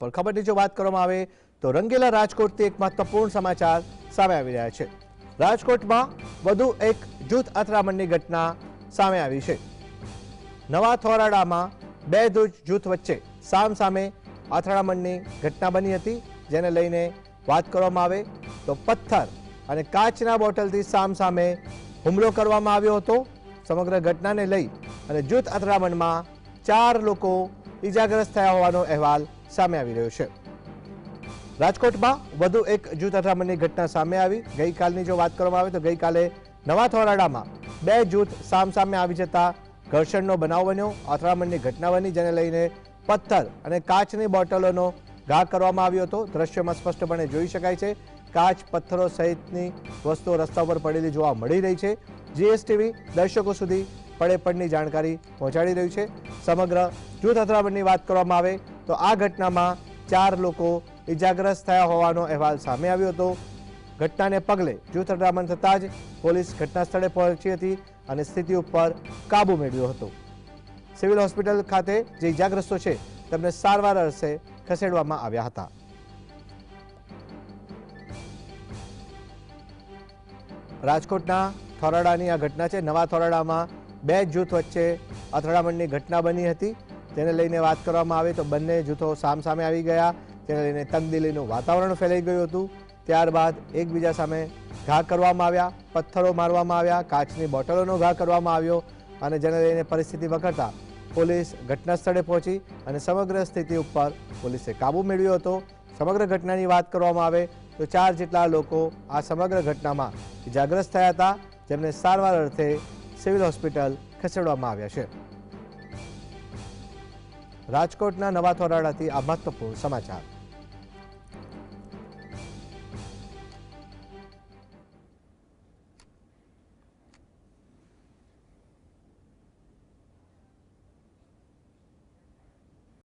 પણ ખબરની જો વાત કરવામાં આવે તો રંગેલા રાજકોટથી એક મહત્વપૂર્ણ સમાચાર સામે આવી રહ્યા છે। રાજકોટમાં વધુ એક જૂથ અથડામણની ઘટના સામે આવી છે। નવા થોરાડામાં બે જૂથ વચ્ચે સામસામે અથડામણની ઘટના બની હતી, જેને લઈને વાત કરવામાં આવે તો પથ્થર અને કાચના બોટલથી સામસામે હુમલો કરવામાં આવ્યો હતો। સમગ્ર ઘટનાને લઈ અને જૂથ અથડામણમાં 4 લોકો ઈજાગ્રસ્ત થયા હોવાનો અહેવાલ સામે આવી રહ્યો છે। રાજકોટમાં વધુ એક જૂથ અથડામણની ઘટના સામે આવી। ગઈકાલની જો વાત કરવામાં આવે તો ગઈકાલે નવા થોરાડામાં બે જૂથ સામસામે આવી જતા ઘર્ષણનો બનાવ બન્યો, અથડામણની ઘટના બની, જેને લઈને પથ્થર અને કાચની બોટલોનો ઘા કરવામાં આવ્યો હતો। દ્રશ્યમાં સ્પષ્ટપણે જોઈ શકાય છે કાચ, પથ્થરો સહિતની વસ્તુઓ રસ્તા પર પડેલી જોવા મળી રહી છે। જીએસટીવી દર્શકો સુધી પડેપણની જાણકારી પહોંચાડી રહ્યું છે। સમગ્ર જૂથ અથડામણની વાત કરવામાં આવે તો આ ઘટનામાં 4 લોકો ઈજાગ્રસ્ત થયા હોવાનો અહેવાલ સામે આવ્યો હતો। ઘટનાને પગલે જૂથ અથડામણ થતાં જ પોલીસ ઘટના સ્થળે પહોંચી હતી અને સ્થિતિ ઉપર કાબુ મેળવ્યો હતો। સિવિલ હોસ્પિટલ ખાતે જે ઈજાગ્રસ્તો છે તેમને સારવાર અર્થે ખસેડવામાં આવ્યા હતા। રાજકોટના થોરાડાની આ ઘટના છે। નવા થોરાડામાં બે જૂથ વચ્ચે અથડામણની ઘટના બની હતી, જેને લઈને વાત કરવામાં આવે તો બંને જૂથો સામસામે આવી ગયા, જેને લઈને તંગદિલીનું વાતાવરણ ફેલાઈ ગયું હતું। ત્યારબાદ એકબીજા સામે ઘા કરવામાં આવ્યા, પથ્થરો મારવામાં આવ્યા, કાચની બોટલોનો ઘા કરવામાં આવ્યો અને જેને લઈને પરિસ્થિતિ વકરતા પોલીસ ઘટના સ્થળે પહોંચી અને સમગ્ર સ્થિતિ ઉપર પોલીસે કાબુ મેળવ્યો હતો। સમગ્ર ઘટનાની વાત કરવામાં આવે તો 4 જેટલા લોકો આ સમગ્ર ઘટનામાં ઈજાગ્રસ્ત થયા હતા, જેમને સારવાર અર્થે સિવિલ હોસ્પિટલ ખસેડવામાં આવ્યા છે। રાજકોટના નવા થોરાડાથી આ મહત્વપૂર્ણ સમાચાર।